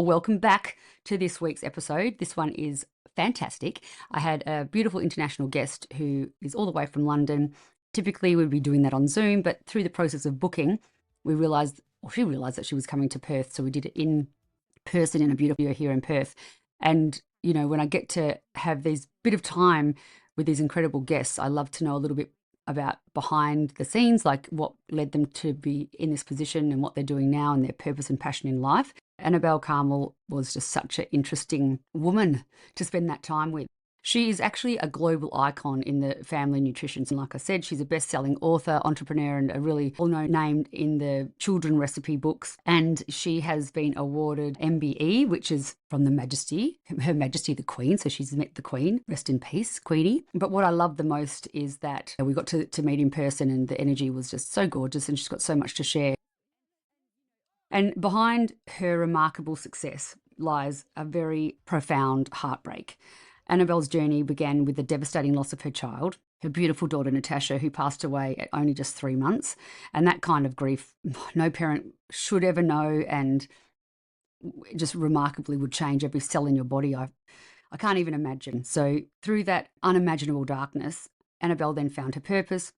Welcome back to this week's episode. This one is fantastic. I had a beautiful international guest who is all the way from London. Typically, we'd be doing that on Zoom, but through the process of booking, she realised that she was coming to Perth. So we did it in person in a beautiful area here in Perth. And, you know, when I get to have these bit of time with these incredible guests, I love to know a little bit about behind the scenes, like what led them to be in this position and what they're doing now and their purpose and passion in life. Annabel Karmel was just such an interesting woman to spend that time with. She is actually a global icon in the family nutrition. And like I said, she's a best-selling author, entrepreneur, and a really well-known name in the children recipe books. And she has been awarded MBE, which is from Her Majesty the Queen. So she's met the Queen. Rest in peace, Queenie. But what I love the most is that we got to meet in person, and the energy was just so gorgeous, and she's got so much to share. And behind her remarkable success lies a very profound heartbreak. Annabel's journey began with the devastating loss of her child, her beautiful daughter Natasha, who passed away at only just 3 months. And that kind of grief, no parent should ever know, and just remarkably would change every cell in your body. I can't even imagine. So through that unimaginable darkness, Annabel then found her purpose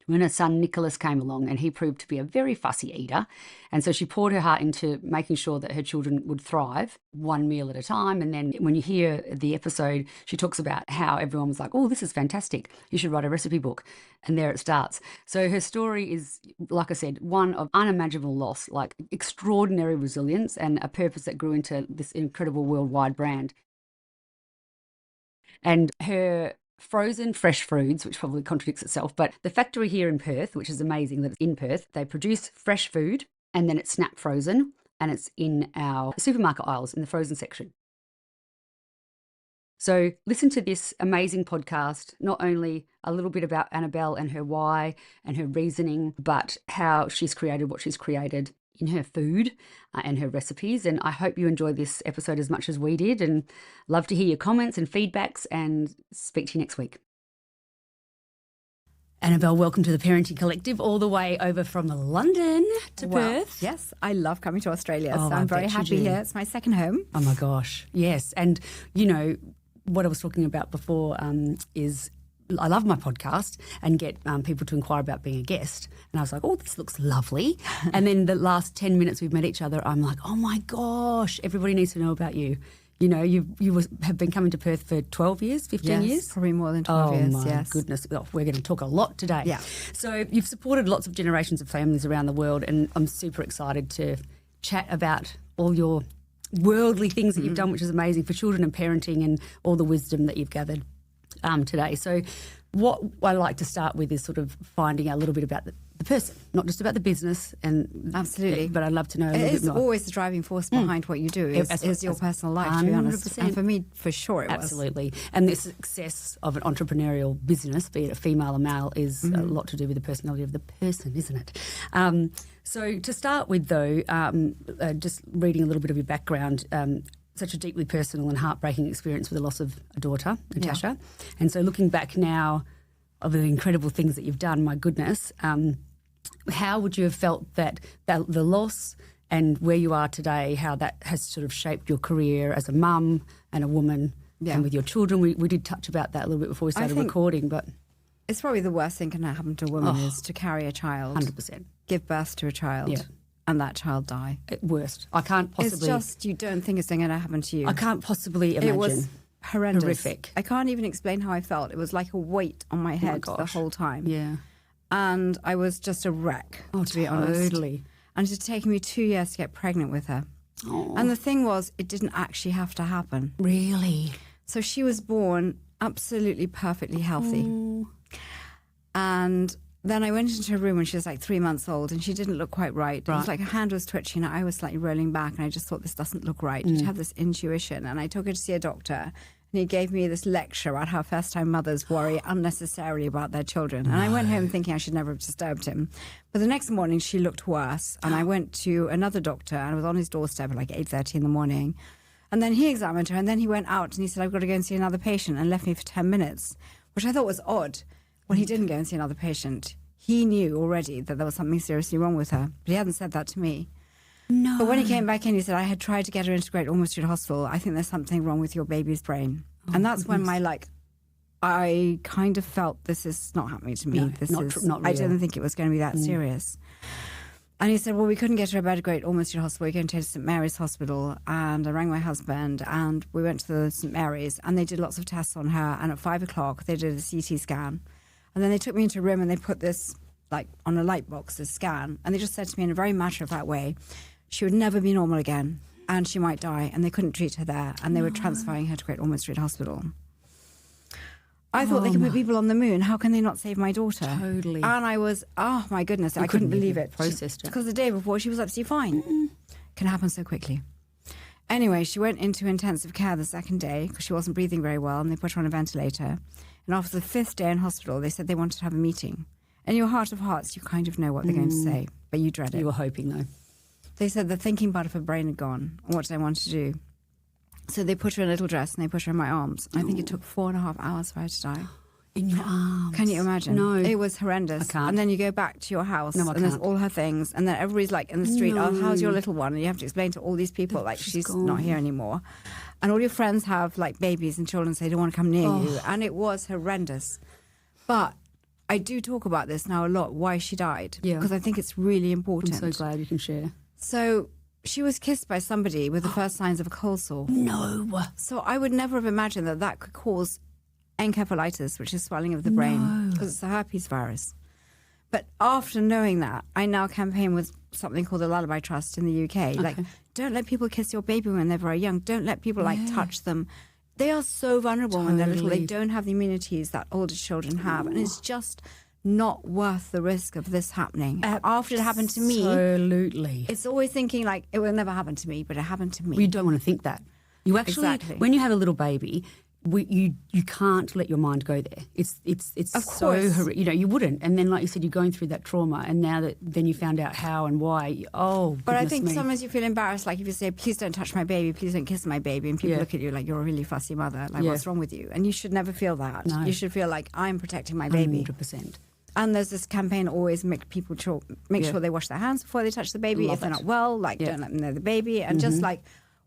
when her son Nicholas came along, and he proved to be a very fussy eater. And so she poured her heart into making sure that her children would thrive one meal at a time. And then when you hear the episode, she talks about how everyone was like, oh, this is fantastic. You should write a recipe book. And there it starts. So her story is, like I said, one of unimaginable loss, like extraordinary resilience and a purpose that grew into this incredible worldwide brand. And her frozen fresh foods, which probably contradicts itself, but the factory here in Perth, which is amazing that it's in Perth, they produce fresh food and then it's snap frozen and it's in our supermarket aisles in the frozen section. So listen to this amazing podcast, not only a little bit about Annabel and her why and her reasoning, but how she's created what she's created in her food and her recipes. And I hope you enjoy this episode as much as we did, and love to hear your comments and feedbacks, and speak to you next week. Annabel, welcome to the Parenting Collective, all the way over from London to Perth. Yes, I love coming to Australia, so I'm very happy here. It's my second home. Oh my gosh, yes. And you know, what I was talking about before is I love my podcast and get people to inquire about being a guest. And I was like, oh, this looks lovely. And then the last 10 minutes we've met each other, I'm like, oh my gosh, everybody needs to know about you. You know, you have been coming to Perth for 12 years, 15 years? Probably more than 12 years, yes. Oh my goodness. Oh, we're going to talk a lot today. Yeah. So you've supported lots of generations of families around the world, and I'm super excited to chat about all your worldly things that you've done, which is amazing for children and parenting, and all the wisdom that you've gathered today. So what I like to start with is sort of finding out a little bit about the person, not just about the business. And absolutely, but I'd love to know a little bit more. It's always the driving force behind what you do is your personal life, to be honest. And for me, for sure, it was. Absolutely. And the success of an entrepreneurial business, be it a female or male, is a lot to do with the personality of the person, isn't it? So to start with, though, just reading a little bit of your background, such a deeply personal and heartbreaking experience with the loss of a daughter, Natasha. Yeah. And so looking back now of the incredible things that you've done, my goodness, how would you have felt that the loss and where you are today, how that has sort of shaped your career as a mum and a woman and with your children? We did touch about that a little bit before we started recording, but it's probably the worst thing can happen to a woman is to carry a child, 100%, give birth to a child, and that child die. At worst. I can't possibly. It's just, you don't think it's going to happen to you. I can't possibly imagine. It was horrendous. Horrific. I can't even explain how I felt. It was like a weight on my head the whole time. Yeah. And I was just a wreck, to be honest. Totally. And it had taken me 2 years to get pregnant with her. Oh. And the thing was, it didn't actually have to happen. Really? So she was born absolutely perfectly healthy. Oh. And then I went into her room when she was like 3 months old, and she didn't look quite right. It was like her hand was twitching and I was slightly rolling back, and I just thought, this doesn't look right. She'd have this intuition. And I took her to see a doctor, and he gave me this lecture about how first-time mothers worry unnecessarily about their children. And I went home thinking I should never have disturbed him. But the next morning she looked worse, and I went to another doctor, and I was on his doorstep at like 8:30 in the morning. And then he examined her, and then he went out and he said, I've got to go and see another patient, and left me for 10 minutes, which I thought was odd. When he didn't go and see another patient, he knew already that there was something seriously wrong with her, but he hadn't said that to me. No. But when he came back in, he said, I had tried to get her integrated almost to the hospital. I think there's something wrong with your baby's brain. And that's when I kind of felt this is not happening to me. No, this not is not real. I didn't think it was going to be that serious. And he said, well, we couldn't get her a better grade almost to the hospital. We're going to take her to St. Mary's Hospital. And I rang my husband and we went to the St. Mary's and they did lots of tests on her. And at 5 o'clock, they did a CT scan. And then they took me into a room and they put this, like, on a light box, this scan. And they just said to me in a very matter-of-fact way, she would never be normal again and she might die. And they couldn't treat her there. And they were transferring her to Great Ormond Street Hospital. I thought they could put people on the moon. How can they not save my daughter? Totally. And I was, oh my goodness, I couldn't believe it. Processed it. Because the day before she was absolutely fine. Can happen so quickly. Anyway, she went into intensive care the second day because she wasn't breathing very well and they put her on a ventilator. And after the 5th day in hospital, they said they wanted to have a meeting. In your heart of hearts, you kind of know what they're going to say, but you dread it. You were hoping, though. They said the thinking part of her brain had gone. And what did I want to do? So they put her in a little dress and they put her in my arms. And I think it took 4.5 hours for her to die. In your arms. Can you imagine? No. It was horrendous. I can't. And then you go back to your house No, I and there's can't. all her things. And then everybody's like in the street, No. oh, how's your little one? And you have to explain to all these people, like, she's gone. not here anymore. And all your friends have, like, babies and children, so they don't want to come near you. And it was horrendous. But I do talk about this now a lot, why she died. Yeah. Because I think it's really important. I'm so glad you can share. So she was kissed by somebody with the first signs of a cold sore. No. So I would never have imagined that that could cause encephalitis, which is swelling of the brain, because it's a herpes virus. But after knowing that, I now campaign with something called the Lullaby Trust in the UK. Like, don't let people kiss your baby when they're very young. Don't let people, like, touch them. They are so vulnerable when they're little. They don't have the immunities that older children have. And it's just not worth the risk of this happening. After it happened to me, Absolutely. it's always thinking, like, it will never happen to me, but it happened to me. We don't want to think that. You actually, Exactly. when you have a little baby, you can't let your mind go there. It's Of so course. you wouldn't. And then, like you said, you're going through that trauma, and now that then you found out how and why. Oh, But I goodness think me. sometimes you feel embarrassed, like if you say, please don't touch my baby, please don't kiss my baby, and people look at you like you're a really fussy mother, like what's wrong with you? And you should never feel that. No. You should feel like I'm protecting my baby. 100%. And there's this campaign always make people sure they wash their hands before they touch the baby. Love if they're it. not well, like don't let them know the baby. And just like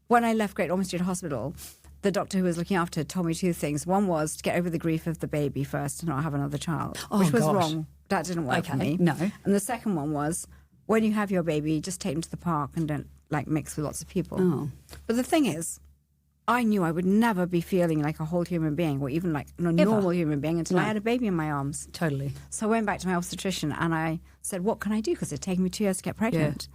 when I left Great Ormond Street Hospital, the doctor who was looking after her told me 2 things. One was to get over the grief of the baby first and not have another child, which was gosh. wrong. That didn't work for me. No. And the second one was, when you have your baby, just take them to the park and don't, like, mix with lots of people. Oh. But the thing is, I knew I would never be feeling like a whole human being or even like a normal human being until I had a baby in my arms. Totally. So I went back to my obstetrician and I said, what can I do? Because it had taken me 2 years to get pregnant.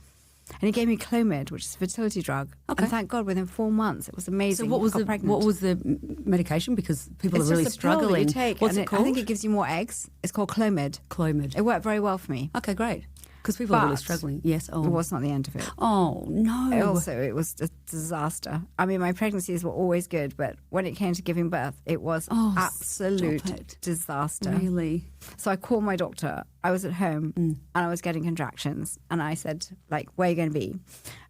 And he gave me Clomid, which is a fertility drug. Okay. And thank God, within 4 months, it was amazing. So what was I got pregnant. what was the medication? Because people It's are really just a pill that struggling. you take, What's and it called? I think it gives you more eggs. It's called Clomid. Clomid. It worked very well for me. Okay, great. Because people are really But struggling. Yes. Oh. It was not the end of it. Oh no. It was a disaster. I mean, my pregnancies were always good, but when it came to giving birth, it was absolute stop it. disaster. Really. So I called my doctor. I was at home and I was getting contractions. And I said, like, where are you going to be?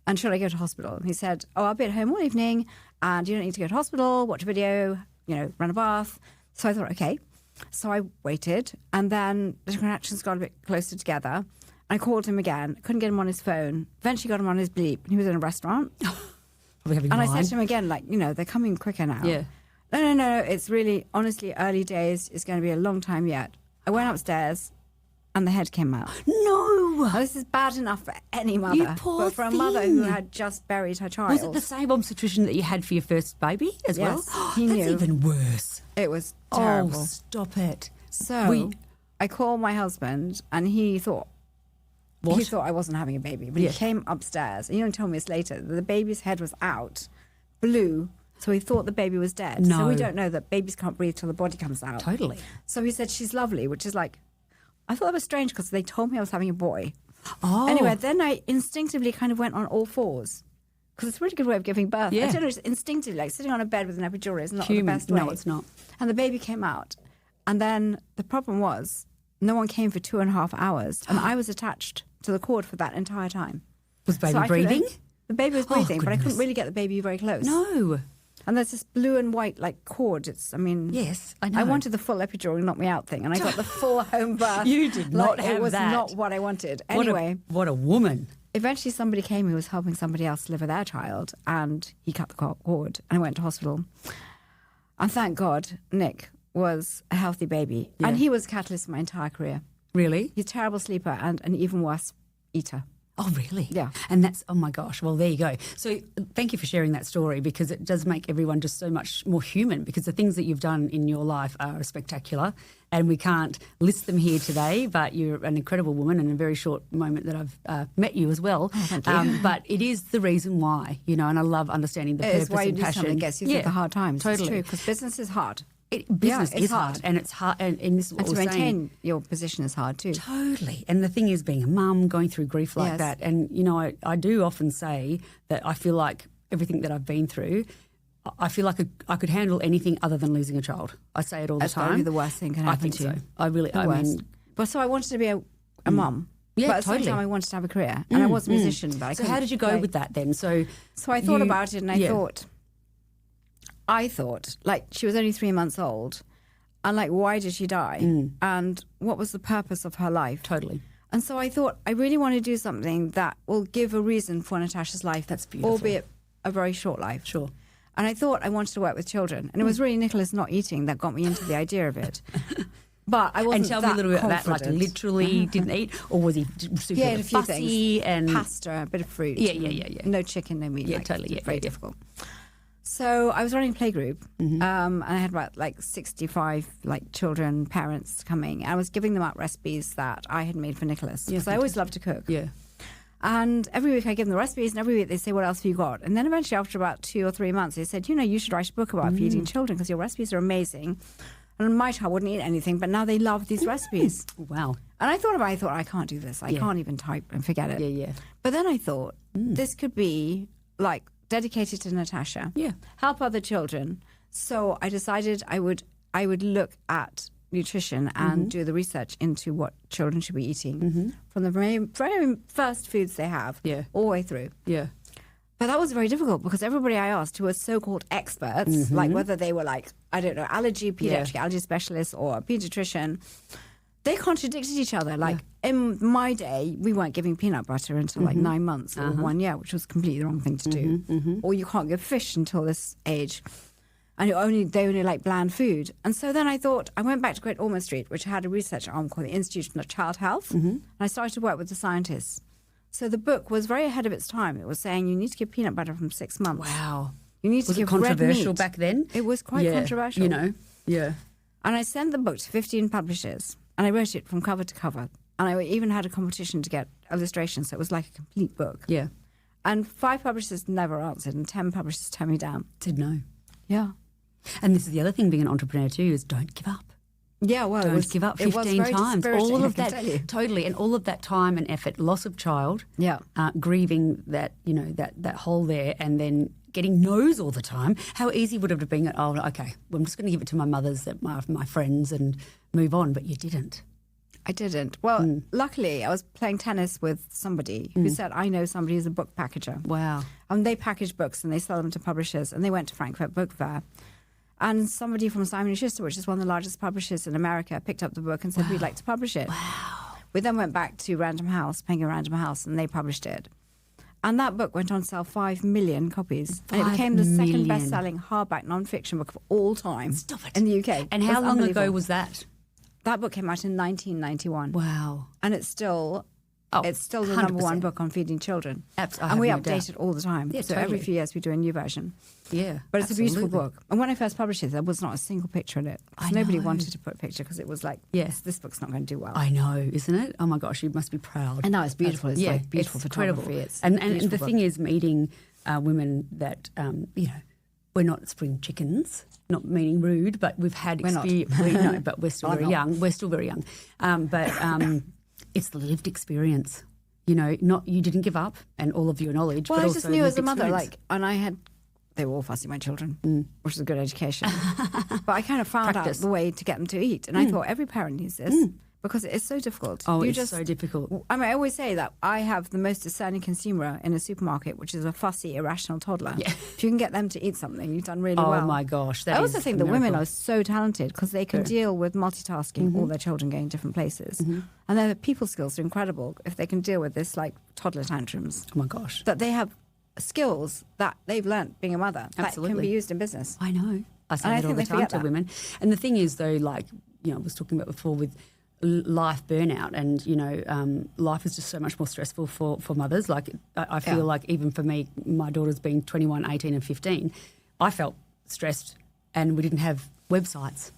And should I go to hospital? And he said, oh, I'll be at home all evening and you don't need to go to hospital, watch a video, run a bath. So I thought, okay. So I waited and then the contractions got a bit closer together. I called him again, couldn't get him on his phone. Eventually got him on his bleep and he was in a restaurant. Probably having And I wine. said to him again, like, they're coming quicker now. Yeah. No, it's really, honestly, early days. It's going to be a long time yet. I went upstairs and the head came out. No. Now, this is bad enough for any mother. You poor but for a mother who thing. had just buried her child. Was it the same obstetrician that you had for your first baby as Yes, well? he That's knew. even worse. It was terrible. Oh, stop it. So I called my husband and he thought, What? He thought I wasn't having a baby, but Yeah. he came upstairs and he only told me this later that the baby's head was out, blue, so he thought the baby was dead. So we No. don't know that babies can't breathe till the body comes out. Totally. So he said, she's lovely, which is like, I thought that was strange because they told me I was having a boy. Oh. Anyway, then I instinctively kind of went on all fours because it's a really good way of giving birth. Yeah. I don't know, it's instinctively, like sitting on a bed with an epidural is not Human. the best way. No, it's not. And the baby came out. And then the problem was no one came for 2.5 hours and I was attached to the cord for that entire time. Was baby So I couldn't- breathing? The baby was Oh, breathing, but I couldn't goodness. really get the baby very close. No. And there's this blue and white like cord. Yes, I know. I wanted the full epidural knock me out thing, and I got the full home birth. You did not have It was that. not what I wanted. What Anyway, what a woman. eventually somebody came who was helping somebody else deliver their child, and he cut the cord, and I went to hospital. And thank God, Nick was a healthy baby. Yeah. And he was a catalyst for my entire career. Really? He's a terrible sleeper and an even worse eater. Oh, really? Yeah. And that's, oh my gosh, well, there you go. So thank you for sharing that story, because it does make everyone just so much more human, because the things that you've done in your life are spectacular, and we can't list them here today, but you're an incredible woman in a very short moment that I've met you as well. Oh, thank you. But it is the reason why, and I love understanding the purpose It's why you and do passion. something that gets you through the hard times. Totally. It's true, because business is hard. Business it's is hard, and it's hard, and this is what And to we're maintain saying. your position is hard too. Totally. And the thing is, being a mum, going through grief like Yes. that, and, I do often say that I feel like everything that I've been through, I feel like I could handle anything other than losing a child. I say it all That's the time. probably the worst thing can happen I think to so. you. I really, The I worst. mean, But so I wanted to be a mum. Yeah, but at the totally. same time, I wanted to have a career. And I was a musician, but I so couldn't how did you go play. with that then? So I thought you- about it, and I thought, like, she was only 3 months old. And, like, why did she die? And what was the purpose of her life? Totally. And so I thought, I really want to do something that will give a reason for Natasha's life. That's beautiful. Albeit a very short life. Sure. And I thought I wanted to work with children. And it was really Nicholas not eating that got me into the idea of it. But I wasn't And tell me a little bit about that, like confident. literally didn't eat, or was he super He ate a few fussy things. and Pasta, a bit of fruit. Yeah. No chicken, no meat. Yeah, like, totally, yeah, very yeah. difficult. So I was running a playgroup, and I had about 65 children, parents coming. I was giving them out recipes that I had made for Nicholas, because I always loved to cook. Yeah. And every week I give them the recipes, and every week they say, what else have you got? And then eventually, after about 2 or 3 months, they said, you should write a book about feeding children, because your recipes are amazing. And my child wouldn't eat anything, but now they love these recipes. Wow. And I thought I can't do this. I can't even type, and forget it. Yeah. But then I thought, this could be dedicated to Natasha. Yeah. Help other children. So I decided I would look at nutrition and do the research into what children should be eating from the very first foods they have all the way through. Yeah. But that was very difficult, because everybody I asked who were so-called experts, whether they were pediatric allergy specialists or a pediatrician, they contradicted each other. In my day, we weren't giving peanut butter until 9 months or 1 year, which was completely the wrong thing to do. Or you can't give fish until this age. And they only like bland food. And so then I thought, I went back to Great Ormond Street, which had a research arm called the Institute of Child Health. And I started to work with the scientists. So the book was very ahead of its time. It was saying you need to give peanut butter from 6 months. Wow. You need to Was it give red controversial meat. back then? It was quite controversial. Yeah. And I sent the book to 15 publishers, and I wrote it from cover to cover. And I even had a competition to get illustrations, so it was like a complete book. Yeah. And 5 publishers never answered, and 10 publishers turned me down. Said no. Yeah. And this is the other thing, being an entrepreneur too, is don't give up. Yeah, well, Don't give up 15 times. All of that, totally, and all of that time and effort, loss of child, grieving that, that hole there, and then getting no's all the time. How easy would it have been? Oh, okay, well, I'm just going to give it to my mothers, my friends, and move on. But you didn't. I didn't. Well, luckily, I was playing tennis with somebody who said, I know somebody who's a book packager. Wow. And they package books and they sell them to publishers. And they went to Frankfurt Book Fair. And somebody from Simon & Schuster, which is one of the largest publishers in America, picked up the book and said, we'd like to publish it. Wow. We then went back to Random House, Penguin Random House, and they published it. And that book went on to sell 5 million copies. And it became the second best-selling hardback non-fiction book of all time in the UK. And how long ago was that? That book came out in 1991. Wow. And it's still the number 1 book on feeding children. Absolutely. And we update it all the time. Yeah, so totally. every few years we do a new version. Yeah. But it's a beautiful absolutely. book. And when I first published it, there was not a single picture in it. I Nobody know. wanted to put a picture because it was like, Yes. this book's not going to do well. I know, isn't it? Oh my gosh, you must be proud. And now it's beautiful. It's like beautiful it's photography. incredible. It's and a beautiful the book. thing is, meeting women that we're not spring chickens. Not meaning rude, but we've had We're not. experience. But we're still I'm very not. young. We're still very young. But it's the lived experience. Not you didn't give up, and all of your knowledge. Well, but I also just knew as lived a mother, experience. they were all fussy, my children, which is a good education. But I kind of found Practice. out the way to get them to eat. And I thought every parent needs this. because it's so difficult. Oh, it's so difficult. I mean, I always say that I have the most discerning consumer in a supermarket, which is a fussy, irrational toddler. Yeah. If you can get them to eat something, you've done really well. Oh my gosh, I also think that women are so talented because they can deal with multitasking, all their children going different places, and their people skills are incredible if they can deal with this like toddler tantrums. Oh my gosh, that they have skills that they've learnt being a mother that can be used in business. I know. I say that all the time to women. And the thing is, though, like, you know, I was talking about before with life burnout, and, you know, life is just so much more stressful for mothers. Like, I feel like even for me, my daughter's been 21, 18 and 15, I felt stressed, and we didn't have websites.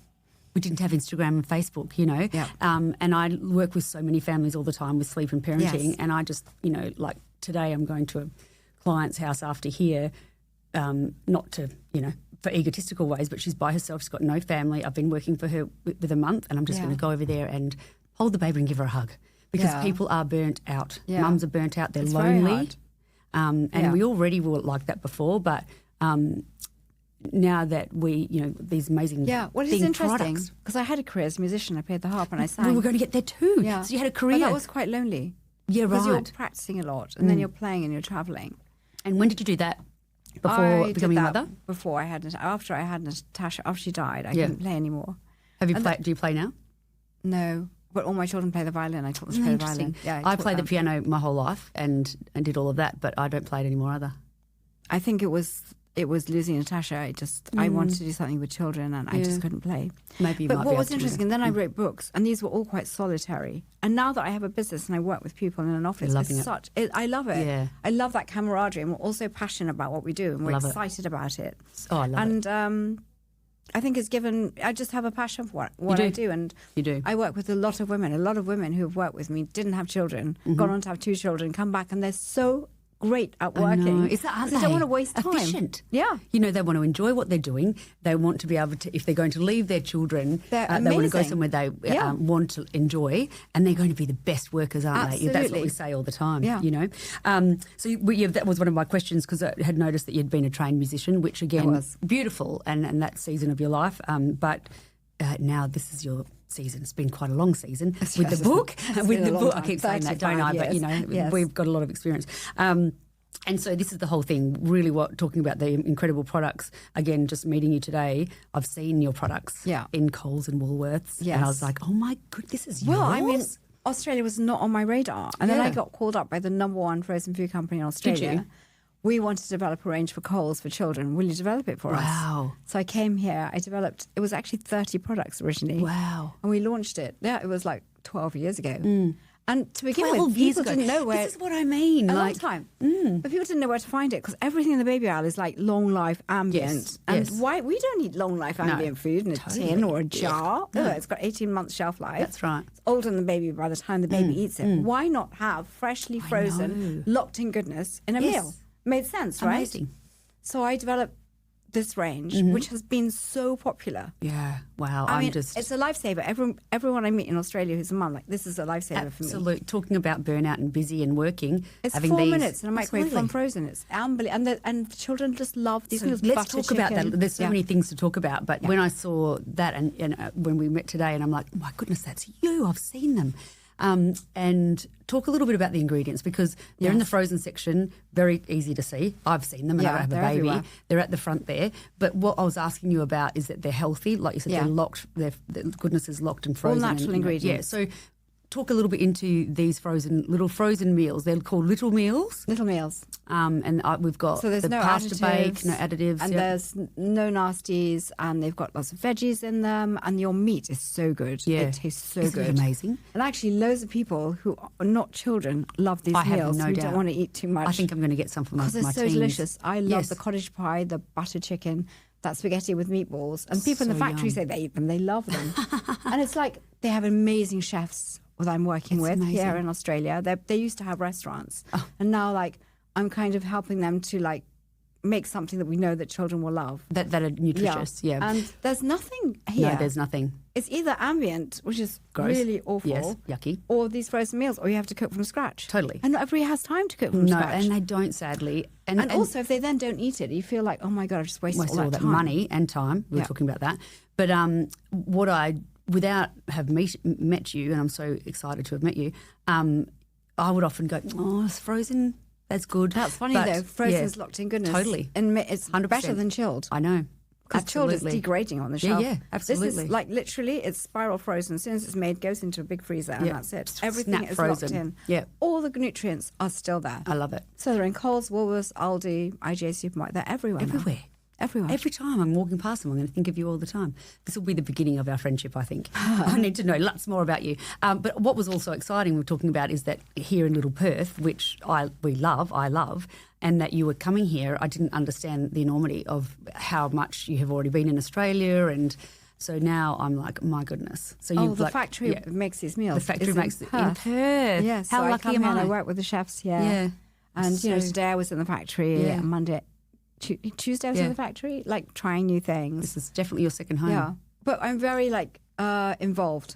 We didn't have Instagram and Facebook, you know. Yeah. And I work with so many families all the time with sleep and parenting, Yes. and I just, you know, like today I'm going to a client's house after here, not to, you know, for egotistical ways, but she's by herself. She's got no family. I've been working for her with a month, and I'm just going to go over there and hold the baby and give her a hug, because people are burnt out. Yeah. Mums are burnt out. They're It's lonely. very hard. And we already were like that before, but now that we, you know, these amazing Well, it's interesting products. because I had a career as a musician. I played the harp and I sang. We were going to get there too. Yeah. So you had a career. But that was quite lonely. Yeah, Because you're right. practicing a lot and then you're playing and you're travelling. And when did you do that? Before becoming a mother? Before I had, after I had Natasha, after she died, I couldn't play anymore. Have you played? Do you play now? No, but all my children play the violin. I taught them to play the violin. Yeah, I played the piano my whole life and did all of that, but I don't play it anymore either. I think it was losing Natasha. I wanted to do something with children and I just couldn't play. Maybe you But might what be was able to interesting, and then I wrote books, and these were all quite solitary. And now that I have a business and I work with people in an office, I love it. Yeah. I love that camaraderie, and we're also passionate about what we do, and we're excited about it. Oh, I love it. And I think it's given. I just have a passion for what I do, and you do. I work with a lot of women. A lot of women who have worked with me didn't have children, gone on to have 2 children, come back, and they're so great at working. Is that, aren't they don't want to waste time. Efficient. Yeah. You know, they want to enjoy what they're doing. They want to be able to, if they're going to leave their children, They're they want to go amazing. somewhere they want to enjoy, and they're going to be the best workers, aren't they? That's what Absolutely. we say all the time, Yeah. you know. That was one of my questions, because I had noticed that you'd been a trained musician, which again, was beautiful, and that season of your life. But now this is your season. It's been quite a long season with the book. With the book, I keep saying that, don't I? But, you know, we've got a lot of experience. And so this is the whole thing, really talking about the incredible products. Again, just meeting you today, I've seen your products in Coles and Woolworths. Yes. And I was like, oh my goodness, this is yours? Well, I mean, Australia was not on my radar. And then I got called up by the #1 frozen food company in Australia. Did you? We want to develop a range for Coles for children. Will you develop it for us? Wow. So I came here. I developed, it was actually 30 products originally. Wow. And we launched it. Yeah, it was like 12 years ago. And to begin with, 12 years people ago. didn't know where. This is what I mean. A long like, time. But people didn't know where to find it because everything in the baby aisle is like long life ambient. Yes, And yes. why we don't eat long life ambient food in a tin or a jar. No. Ugh, it's got 18 months shelf life. That's right. It's older than the baby by the time the baby eats it. Why not have freshly frozen, locked in goodness in a meal? Made sense, right? Amazing. So I developed this range, which has been so popular. Yeah. Wow. I mean, it's a lifesaver. Everyone I meet in Australia who's a mum, like, this is a lifesaver for me. Absolutely. Talking about burnout and busy and working. It's having 4 these, minutes in a microwave Absolutely. from frozen. It's unbelievable. And children just love these meals. Let's Butter talk about chicken. that. There's so many things to talk about. But when I saw that and when we met today, and I'm like, my goodness, that's you. I've seen them. And talk a little bit about the ingredients, because they're in the frozen section, very easy to see. I've seen them, and I don't have a they're baby. everywhere. They're at the front there. But what I was asking you about is that they're healthy. Like you said, they're locked. The goodness is locked and frozen. All natural ingredients. Yeah. So talk a little bit into these little frozen meals. They're called little meals. Little meals. And we've got So there's the no pasta bake, additives, no additives. and there's no nasties, and they've got lots of veggies in them, and your meat is so good. Yeah. It tastes so Isn't it good. amazing? And actually, loads of people who are not children love these I have meals. no who doubt. don't want to eat too much. I think I'm going to get some for my because they're my so teens. delicious. I love Yes. the cottage pie, the butter chicken, that spaghetti with meatballs. And people in the So factory yum. say they eat them. They love them. And it's like they have amazing chefs that I'm working with here amazing. in Australia. They used to have restaurants. And now, like, I'm kind of helping them to, like, make something that we know that children will love. That are nutritious, yeah. And there's nothing here. No, there's nothing. It's either ambient, which is Gross. really awful. Yes, yucky. Or these frozen meals, or you have to cook from scratch. Totally. And not everybody has time to cook from No, scratch. and they don't, sadly. And also, if they then don't eat it, you feel like, oh my God, I've just wasted all that time. money and time. We were talking about that. But what I without have met you, and I'm so excited to have met you, I would often go, oh, it's frozen. That's good. That's funny though. Frozen's locked in goodness. Totally. And it's 100%. Better than chilled. I know. Because chilled is degrading on the shelf. Yeah, absolutely. This is like literally, it's spiral frozen. As soon as it's made, goes into a big freezer, and that's it. Everything is frozen. locked in. Yeah. All the nutrients are still there. I love it. So they're in Coles, Woolworths, Aldi, IGA supermarket. They're everywhere. Everywhere. Now. Everywhere. Every time I'm walking past them, I'm going to think of you all the time. This will be the beginning of our friendship, I think. I need to know lots more about you. But what was also exciting we're talking about is that here in Little Perth, which I love, and that you were coming here, I didn't understand the enormity of how much you have already been in Australia, and so now I'm like, my goodness. So the factory makes these meals. The factory makes it in Perth. Yes, how so lucky am I? And I work with the chefs here. Yeah. And today I was in the factory. Yeah. Monday, Tuesday I was in the factory, like trying new things. This is definitely your second home. Yeah, but I'm very involved.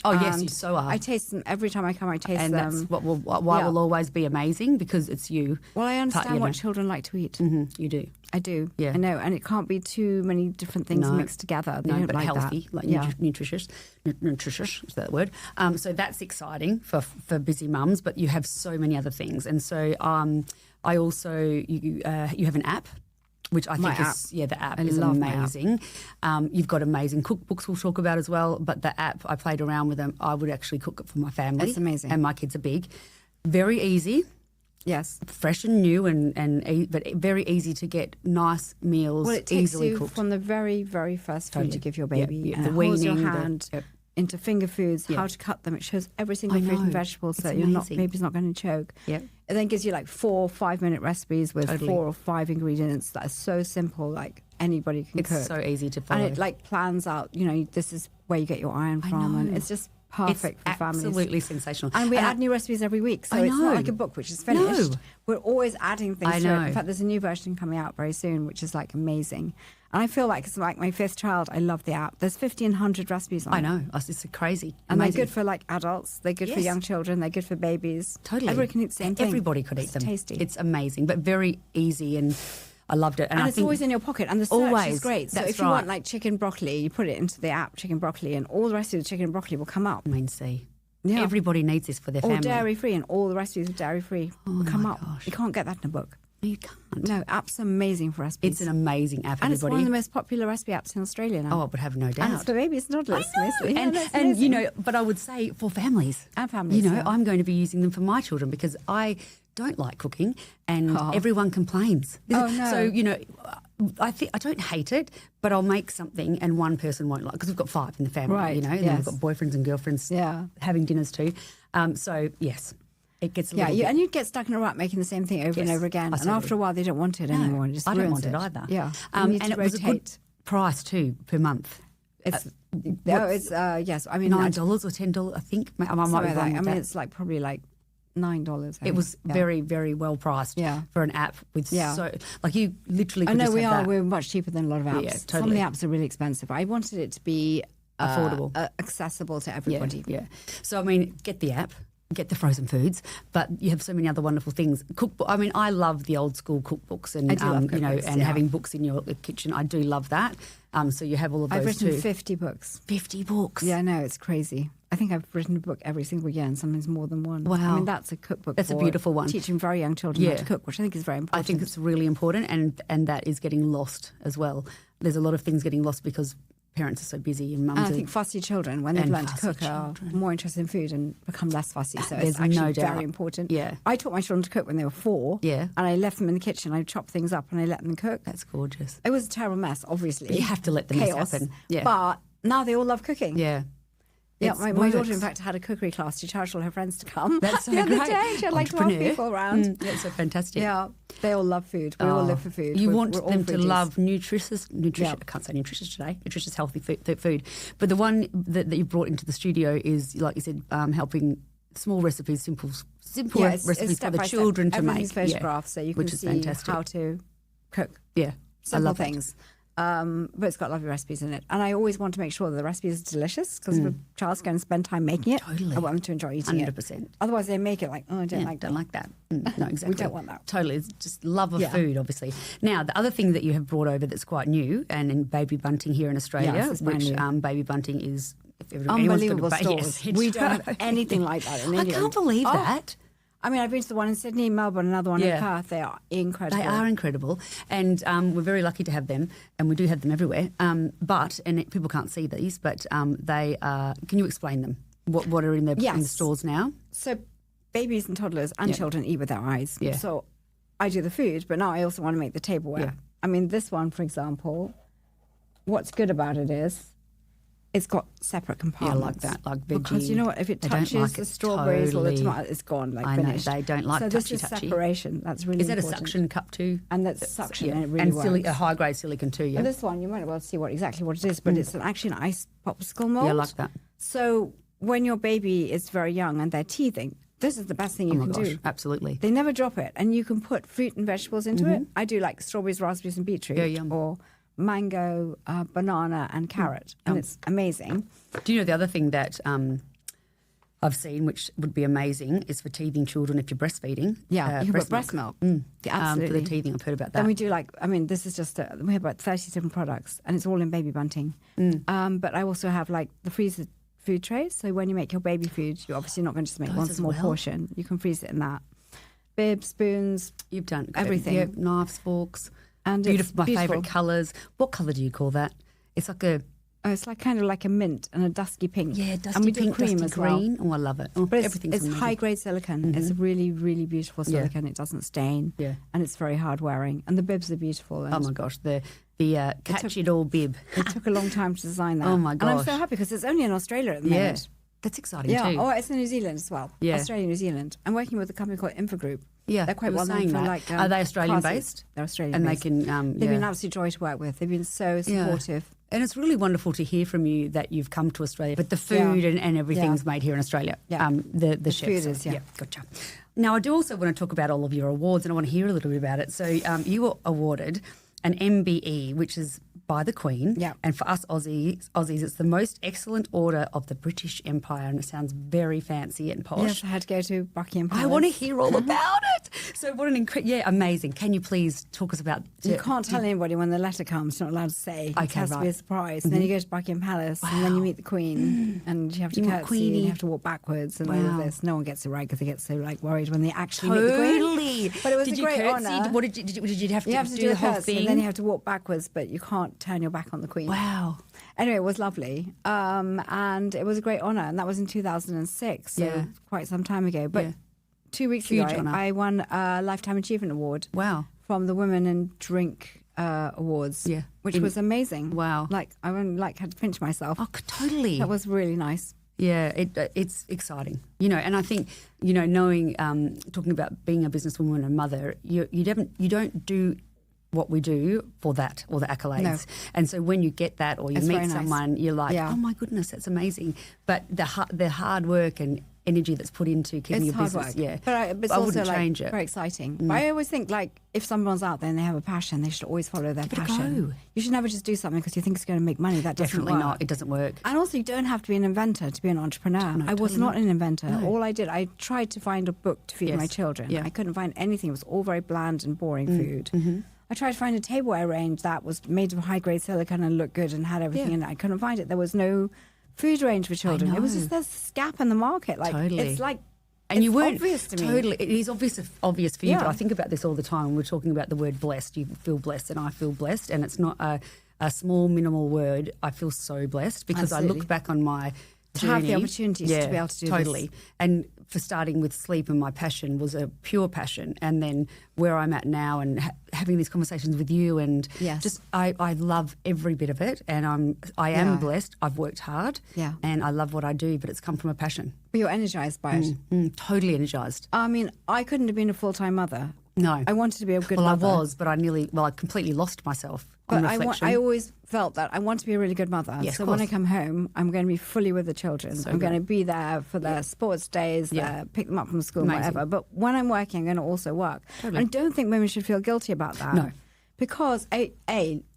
Oh yes, you so are. I taste them every time I come. I taste and them. And that's why will always be amazing, because it's you. Well, I understand what children like to eat. Mm-hmm. You do. I do. Yeah. I know, and it can't be too many different things mixed together. They don't but like healthy, that. Nutritious. Is that word? So that's exciting for busy mums. But you have so many other things, and so I also you have an app. Which I think is, the app is amazing. You've got amazing cookbooks we'll talk about as well. But the app, I played around with them. I would actually cook it for my family. It's amazing. And my kids are big. Very easy. Yes. Fresh and new, but very easy to get nice meals, well, it takes easily you cooked. From the very, very first food you give your baby. Yeah. And The it holds weaning, your hand into finger foods, how to cut them. It shows every single fruit and vegetable, so baby's not going to choke. Yeah. It then gives you like 4 5-minute recipes with 4 or 5 ingredients that are so simple, like anybody can cook. It's so easy to follow. And it plans out, this is where you get your iron from, and it's just perfect for families. Absolutely sensational. And we add new recipes every week, so it's not like a book which is finished. No. We're always adding things to it. In fact, there's a new version coming out very soon, which is amazing. And I feel like it's like my 5th child. I love the app. There's 1,500 recipes on it. I know. It's crazy. And they're good for adults. They're good for young children. They're good for babies. Totally. Everybody can eat the same thing. Everybody could eat them. Tasty. It's amazing, but very easy, and I loved it. And I it's think always in your pocket. And the search is great. So if you want chicken broccoli, you put it into the app, chicken broccoli, and all the recipes of chicken and broccoli will come up. Vitamin C. Yeah. Everybody needs this for their family. Or dairy-free, and all the recipes of dairy-free will come up. Gosh. You can't get that in a book. No, you can't. No, app's amazing for recipes. It's an amazing app, and it's one of the most popular recipe apps in Australia now. Oh, I would have no doubt. And it's for babies and toddlers. I know. And but I would say for families. And families, I'm going to be using them for my children, because I don't like cooking, and everyone complains. Oh, no. So, I don't hate it, but I'll make something and one person won't like, because we've got 5 in the family, right, and then we've got boyfriends and girlfriends having dinners too. So, yes. It gets a little bit. And you'd get stuck in a rut making the same thing over and over again. Absolutely. And after a while, they don't want it anymore. And it just I don't want ruins it either. Yeah. And it was a good price too per month. It's yes. I mean, $9 or $10. I think I might be wrong. I mean, it's probably $9. It was very, very well priced for an app with so you literally. Could we're much cheaper than a lot of apps. Yeah, totally. Some of the apps are really expensive. I wanted it to be affordable, accessible to everybody. Yeah. So I mean, get the app. Get the frozen foods, but you have so many other wonderful things. Cookbook. I mean, I love the old school cookbooks, and I do love cookbooks, having books in your kitchen. I do love that. So you have all of those. I've written too. 50 books. 50 books. Yeah, I know, it's crazy. I think I've written a book every single year, and sometimes more than one. Wow. I mean, that's a cookbook. That's a beautiful one. Teaching very young children how to cook, which I think is very important. I think it's really important, and that is getting lost as well. There's a lot of things getting lost because parents are so busy, and mums. And I think fussy children, when they've learned to cook, are more interested in food and become less fussy. So it's actually very important. Yeah. I taught my children to cook when they were 4. Yeah. And I left them in the kitchen. I chopped things up and I let them cook. That's gorgeous. It was a terrible mess, obviously. But you have to let the mess happen. Yeah. But now they all love cooking. Yeah. Yeah, my daughter, in fact, had a cookery class. She charged all her friends to come. That's so the other great. day. She had 12 people around. That's so fantastic. Yeah, they all love food. We all live for food. You want them to love nutritious. I can't say nutritious today. Nutritious, healthy food. But the one that you brought into the studio is, like you said, helping small recipes, simple recipes for the children to make. Everything's photographed, so you can see how to cook. Yeah, simple things. But it's got lovely recipes in it. And I always want to make sure that the recipe is delicious because if a child's going to spend time making it, Totally. I want them to enjoy eating 100%. it. Otherwise, they make it like, oh, I don't like that. Don't like that. No, exactly. We don't want that. Totally. It's just love of food, obviously. Now, the other thing that you have brought over that's quite new, and in baby bunting here in Australia, Yes, which baby bunting is if anyone's Unbelievable got a stores. We don't have anything like that in England. I can't believe that. I mean, I've been to the one in Sydney, Melbourne, another one in Perth. They are incredible. They are incredible, and we're very lucky to have them, and we do have them everywhere. People can't see these, but they are. Can you explain them? What are in the stores now? So, babies and toddlers and children eat with their eyes. Yeah. So, I do the food, but now I also want to make the tableware. Yeah. I mean, this one, for example, what's good about it is it's got separate compartments. Yeah, like that, like veggie. Because you know what, if it touches the strawberries or the tomato, it's gone, like finished. I know, they don't like touchy-touchy. So this is separation. That's really important. Is that a suction cup too? And that's suction, and it really works. A high-grade silicone too, yeah. And this one, you might well see exactly what it is, but it's actually an ice popsicle mold. Yeah, I like that. So when your baby is very young and they're teething, this is the best thing you can do. Absolutely. They never drop it, and you can put fruit and vegetables into it. I do like strawberries, raspberries, and beetroot, or mango, banana, and carrot, and it's amazing. Do you know the other thing that I've seen, which would be amazing, is for teething children if you're breastfeeding? Yeah, you can put breast milk. Absolutely. For the teething, I've heard about that. Then we do this is just, we have about 30 different products, and it's all in baby bunting. But I also have like the freezer food trays, so when you make your baby food, you're obviously not going to just make one small portion. You can freeze it in that. Bibs, spoons. You've done everything. Yeah, knives, forks. And beautiful, my beautiful. favourite colours. What colour do you call that? It's like a... Oh, it's like kind of like a mint and a dusky pink. Yeah, dusky and we pink, do cream dusty as green. well. Oh, I love it. Oh, but everything's it's high-grade silicone. It's a really, really beautiful silicone. It doesn't stain. Yeah. And it's very hard-wearing. And the bibs are beautiful. And oh, my gosh. The catch-it-all bib. It took a long time to design that. Oh, my gosh. And I'm so happy because it's only in Australia at the moment. That's exciting too. Oh, it's in New Zealand as well. Yeah. Australia, New Zealand. I'm working with a company called Infogroup. Yeah, they're quite well known for like. Are they Australian based? They're Australian and based. And they can. They've been an absolute joy to work with. They've been so supportive. And it's really wonderful to hear from you that you've come to Australia, but the food and everything's made here in Australia. Yeah. The chefs. Food is, gotcha. Now, I do also want to talk about all of your awards, and I want to hear a little bit about it. So, you were awarded an MBE, which is by the Queen. Yeah. And for us Aussies, it's the most excellent order of the British Empire, and it sounds very fancy and posh. Yes, I had to go to Buckingham Palace. I want to hear all about it. So what an amazing. Can you please talk us about... You can't tell anybody when the letter comes. You're not allowed to say. It has to be a surprise. And then you go to Buckingham Palace and then you meet the Queen and you have to curtsy and you have to walk backwards and all of this. No one gets it right because they get so worried when they actually meet the Queen. Totally. But it was a great honour. What did you have to do? You have to do the whole curtsy thing? and then you have to walk backwards, but you can't turn your back on the Queen. Wow. Anyway, it was lovely. And it was a great honour. And that was in 2006, so quite some time ago. But 2 weeks ago, I won a Lifetime Achievement Award. Wow. From the Women in Drink Awards. Yeah. Which was amazing. Wow. I had to pinch myself. Oh, totally. That was really nice. Yeah, it's exciting, and I think knowing, talking about being a businesswoman and a mother, you don't do what we do for that or the accolades. No. And so when you get that or you It's meet someone, you're like, oh my goodness, that's amazing. But the hard work and energy that's put into keeping your business, but it's I also wouldn't change it. Very exciting. But I always think if someone's out there and they have a passion, they should always follow their passion. You should never just do something because you think it's going to make money. That definitely doesn't work. not. It doesn't work. And also, you don't have to be an inventor to be an entrepreneur. I was not an inventor. No. All I did, I tried to find a book to feed my children. Yeah. I couldn't find anything. It was all very bland and boring food. Mm-hmm. I tried to find a tableware range that was made of high-grade silicone and looked good and had everything in it. I couldn't find it. There was no food range for children. It was just this gap in the market. It's like. And you weren't obvious to me. Totally. It is obvious for you, but I think about this all the time. We're talking about the word blessed. You feel blessed and I feel blessed, and it's not a small, minimal word. I feel so blessed because I look back on my journey. To have the opportunities to be able to do totally. this. And for starting with sleep and my passion was a pure passion, and then where I'm at now and having these conversations with you and just I love every bit of it, and I am blessed. I've worked hard and I love what I do, but it's come from a passion. But you're energised by it. Totally energised. I mean, I couldn't have been a full-time mother. No. I wanted to be a good mother. I was, but I completely lost myself on reflection. I always felt that I want to be a really good mother. Yes, so when I come home, I'm going to be fully with the children. I'm going to be there for their sports days, pick them up from school, whatever. But when I'm working, I'm going to also work. Totally. And I don't think women should feel guilty about that. No. Because, A,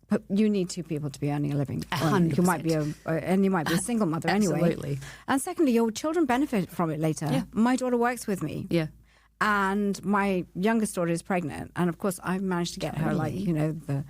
But you need two people to be earning a living. 100%. You might be and you might be a single mother anyway. Absolutely. And secondly, your children benefit from it later. Yeah. My daughter works with me. Yeah. And my youngest daughter is pregnant. And of course, I've managed to get her, like, you know, the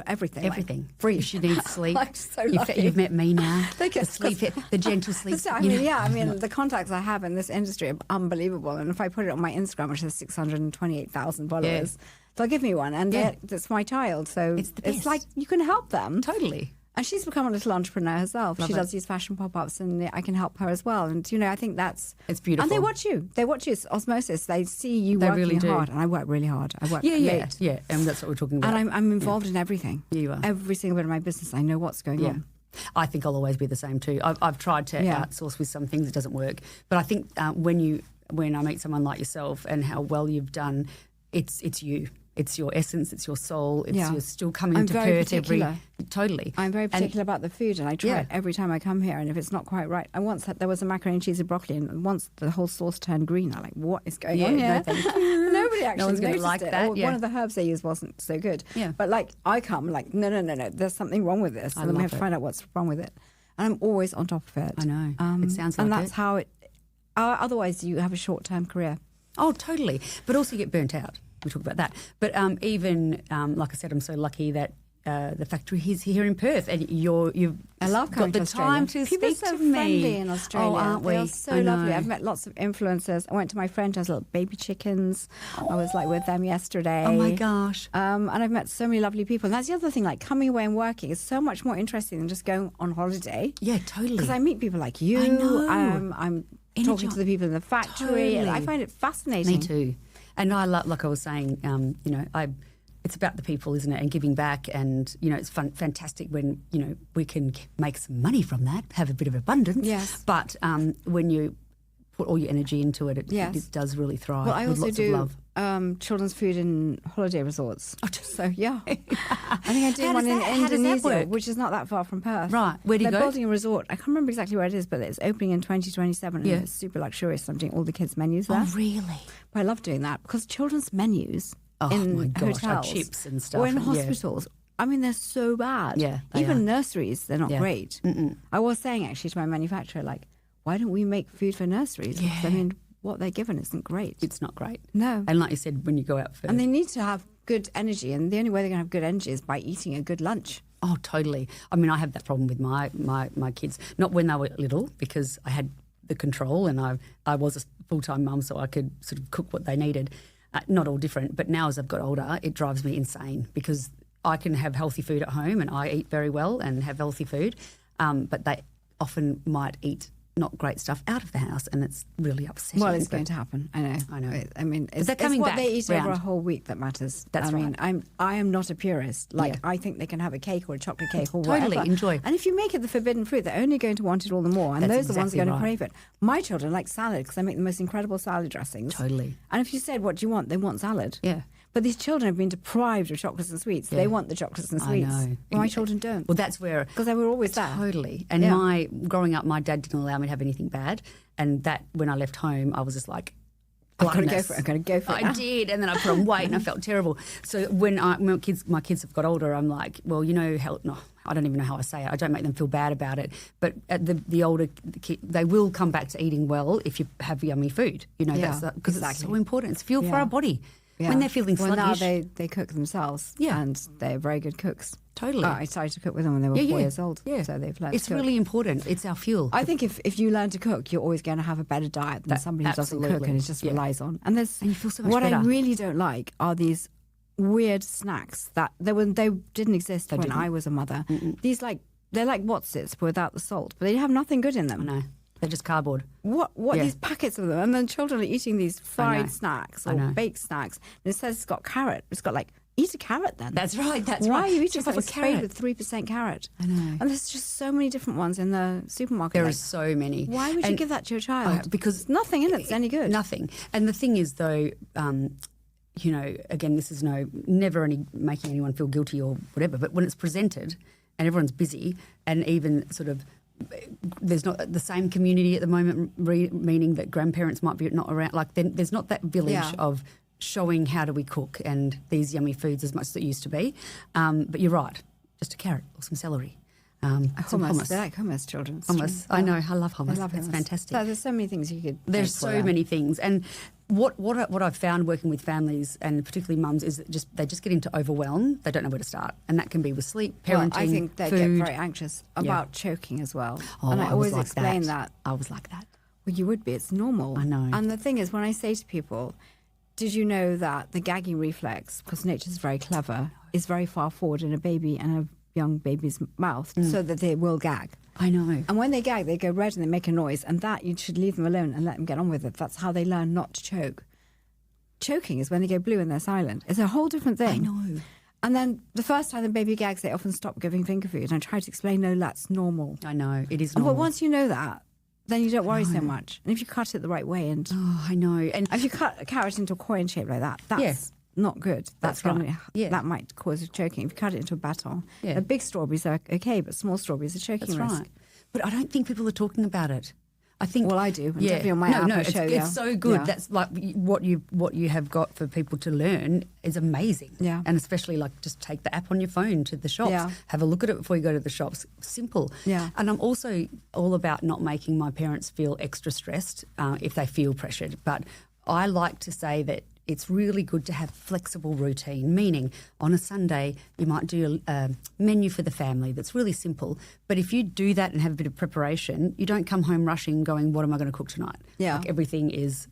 everything. Everything. Like, free. If she needs sleep. I'm so lucky. You've met me now. They get- The sleep, the gentle sleep. So, I mean, the contacts I have in this industry are unbelievable. And if I put it on my Instagram, which has 628,000 followers, they'll give me one. And that's my child. So It's the best. like you can help them. Totally. And she's become a little entrepreneur herself. She does these fashion pop-ups, and I can help her as well. And, you know, I think it's beautiful. And they watch you. They watch you. It's osmosis. They see you They working really do. hard. And I work really hard. I work Yeah. late. And that's what we're talking about. And I'm involved in everything. Yeah, you are. Every single bit of my business. I know what's going on. I think I'll always be the same too. I've tried to outsource with some things, it doesn't work. But I think when I meet someone like yourself and how well you've done, it's you. It's your essence, it's your soul, you're still coming I'm to very Perth particular. Totally. I'm very particular about the food, and I try it every time I come here. And if it's not quite right, there was a macaroni and cheese with broccoli, and once the whole sauce turned green, I'm like, what is going on here? No, thank you. Nobody actually one's gonna noticed like it. that, Or one of the herbs they used wasn't so good. Yeah. But like I come like, no, there's something wrong with this. And then we have to find out what's wrong with it. And I'm always on top of it. I know. It sounds like and it. that's how it. Otherwise, you have a short-term career. Oh, totally. But also you get burnt out. We talk about that. But even, like I said, I'm so lucky that the factory is here in Perth, and you've I love coming got the to Australia. time to People speak are so to me. friendly in Australia. Oh, aren't we? They are so I lovely. know. I've met lots of influencers. I went to my friend who has little baby chickens. I was like with them yesterday. Oh my gosh. And I've met so many lovely people. And that's the other thing, like coming away and working is so much more interesting than just going on holiday. Yeah, totally. Because I meat people like you. I know. I'm talking to the people in the factory. And I Totally. find it fascinating. Me too. And I love, like I was saying, you know, it's about the people, isn't it? And giving back, and you know, it's fantastic when you know we can make some money from that, have a bit of abundance. Yes. But when you put all your energy into it, Yes. it does really thrive. Well, I with also lots do of love. children's food in holiday resorts. So, yeah. I think I did How one does in that- how does that Indonesia, work? which is not that far from Perth. Right. Where do you They're go? building a resort. I can't remember exactly where it is, but it's opening in 2027 Yeah. and it's super luxurious. I'm doing all the kids' menus there. Oh, really? But I love doing that because children's menus Oh, in my gosh, hotels like chips and stuff. or in Yeah. hospitals, I mean, they're so bad. Yeah, they Even are. nurseries, they're not Yeah. great. I was saying actually to my manufacturer, like, why don't we make food for nurseries? Because, I Yeah. mean, what they're given isn't great. It's not great. No. And like you said, when you go out for... And they need to have good energy, and the only way they're going to have good energy is by eating a good lunch. Oh, totally. I mean, I have that problem with my kids. Not when they were little, because I had the control and I was a full-time mum, so I could sort of cook what they needed. Not all different, but now as I've got older, it drives me insane because I can have healthy food at home and I eat very well and have healthy food, but they often might eat not great stuff out of the house, and it's really upsetting. Well, it's going to happen. I know. I mean, it's, they're coming what back they eat over a round. whole week that matters. That's I mean, right. I am not a purist. Like, Yeah. I think they can have a cake or a chocolate cake or Totally, whatever. enjoy. And if you make it the forbidden fruit, they're only going to want it all the more. And That's those are the ones who are exactly going to right. crave it. My children like salad because I make the most incredible salad dressings. Totally. And if you said, what do you want? They want salad. Yeah. But these children have been deprived of chocolates and sweets. They want the chocolates and I sweets. know. My children don't. Well, that's where... Because they were always there. Totally. And Yeah. growing up, my dad didn't allow me to have anything bad. And that, when I left home, I was just like, I've got to go gluttonous. for it. I'm going to go for it. I did, and then I put on weight and I felt terrible. So when my kids have got older, I'm like, well, you know, I don't even know how I say it. I don't make them feel bad about it. But at the older kid, they will come back to eating well if you have yummy food. You know, Yeah, that's because it's exactly. so important. It's fuel for Yeah. our body. Yeah. When they're feeling Well, sluggish. now they cook themselves. Yeah. And they're very good cooks. Totally. I started to cook with them when they were 4 years old. Yeah. So they've learned It's to cook. really important. It's our fuel. I think if you learn to cook, you're always going to have a better diet than somebody who doesn't cook absolutely. and it just Yeah. relies on. And there's And you feel so much what I better. really don't like are these weird snacks that they didn't exist when didn't. I was a mother. These they're like Wotsits but without the salt, but they have nothing good in them. I know. They're just cardboard. What Yeah. these packets of them, and then children are eating these fried snacks I or know. baked snacks. And it says it's got carrot. It's got like, eat a carrot then. That's right. That's Why right. are you eating Just have something a sprayed carrot. with 3% carrot? I know. And there's just so many different ones in the supermarket. There like, are so many. why would you And- give that to your child? because There's nothing in it that's any good. Nothing. And the thing is, though, you know, again, this is never making anyone feel guilty or whatever, but when it's presented and everyone's busy and even sort of there's not the same community at the moment, meaning that grandparents might be not around, like then there's not that village Yeah. of showing how do we cook and these yummy foods as much as it used to be. But you're right. carrot or some celery. Hummus. Hummus. They like hummus, children. Hummus. I know. I love hummus. I love It's hummus. fantastic. So there's so many things you could. There's make for so them. many things. And what I've found working with families and particularly mums is that they just get into overwhelm. They don't know where to start. And that can be with sleep, parenting, Well, I think they food. get very anxious about choking as well. Oh, and I was always like explain that. I was like that. Well, you would be. It's normal. I know. And the thing is, when I say to people, did you know that the gagging reflex, because nature's very clever, is very far forward in a baby and a young baby's mouth so that they will gag. I know. And when they gag, they go red and they make a noise, and that you should leave them alone and let them get on with it. That's how they learn not to choke. Choking is when they go blue and they're silent. It's a whole different thing. I know. And then the first time the baby gags, they often stop giving finger food. And I try to explain, no, that's normal. I know. It is But normal. once you know that, then you don't worry so much. And if you cut it the right way, and Oh, I know. And if you cut a carrot into a coin shape like that, that's Yes. not good. That's gonna, right. Yeah. That might cause choking. If you cut it into a baton, Yeah. big strawberries are okay, but small strawberries are choking that's risk. right. But I don't think people are talking about it. I think. Well, I do. Yeah. Definitely on my no, Apple show. it's so good. Yeah. That's like what you have got for people to learn is amazing. Yeah. And especially like just take the app on your phone to the shops. Yeah. Have a look at it before you go to the shops. Simple. Yeah. And I'm also all about not making my parents feel extra stressed if they feel pressured. But I like to say that it's really good to have flexible routine, meaning on a Sunday you might do a menu for the family that's really simple. But if you do that and have a bit of preparation, you don't come home rushing going, what am I going to cook tonight? Yeah. Like everything is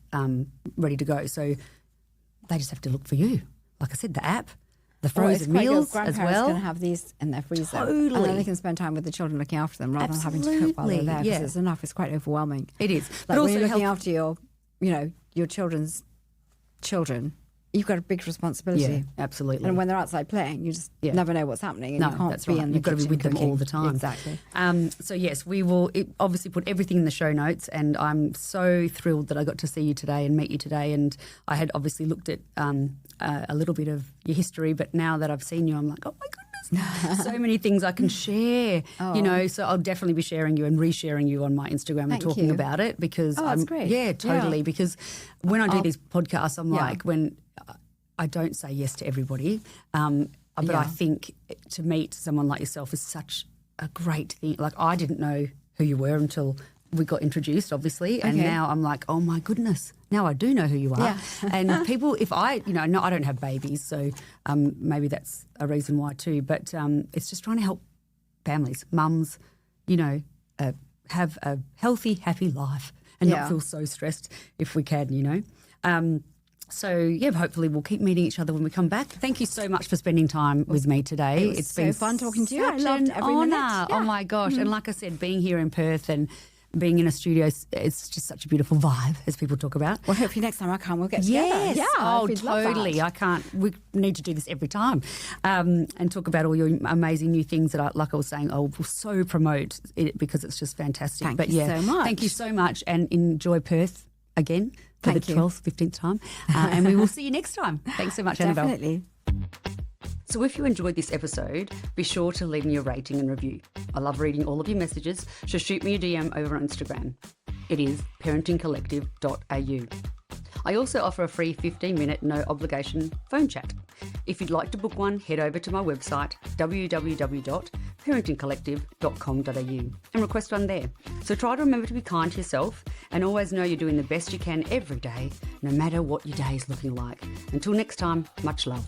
ready to go. So they just have to look for you. Like I said, the app, the frozen meals as well. Going to have these in their freezer, Totally. and then they can spend time with the children looking after them rather than having to cook while they're there. Absolutely, Because yeah. it's enough. It's quite overwhelming. It is. Like But when also you're looking help- after your children's children, you've got a big responsibility. Yeah, absolutely. And when they're outside playing, you just never know what's happening, and No, you can't that's be right. in the You've got to be kitchen with them cooking. all the time. Exactly. So yes, we will obviously put everything in the show notes, and I'm so thrilled that I got to see you today and meet you today. And I had obviously looked at a little bit of your history, but now that I've seen you, I'm like, oh my goodness. So many things I can share, so I'll definitely be sharing you and resharing you on my Instagram and talking you. about it because that's great. Yeah, totally. Yeah. Because when I do these podcasts, I'm like, when I don't say yes to everybody, but I think to meet someone like yourself is such a great thing. Like I didn't know who you were until we got introduced, obviously, and now I'm like, oh my goodness, now I do know who you are. Yeah. And people, if I, no, I don't have babies, so maybe that's a reason why too. But it's just trying to help families, mums, have a healthy, happy life and not feel so stressed if we can, So, yeah, hopefully we'll keep meeting each other when we come back. Thank you so much for spending time with me today. It's been so fun talking to you. I such loved an every minute. honour. Yeah. Oh, my gosh. And like I said, being here in Perth and being in a studio, it's just such a beautiful vibe, as people talk about. Well, hopefully next time I come, we'll get together. Yes. Yeah. Oh, we'd love totally. that. We need to do this every time and talk about all your amazing new things that, like I was saying, I will so promote it because it's just fantastic. Thank you so much. Thank you so much and enjoy Perth again for Thank the you. 12th, 15th time. And we will see you next time. Thanks so much, Annabel. Definitely. So if you enjoyed this episode, be sure to leave me a rating and review. I love reading all of your messages, so shoot me a DM over on Instagram. It is parentingcollective.au. I also offer a free 15-minute no obligation phone chat. If you'd like to book one, head over to my website www.parentingcollective.com.au and request one there. So try to remember to be kind to yourself and always know you're doing the best you can every day, no matter what your day is looking like. Until next time, much love.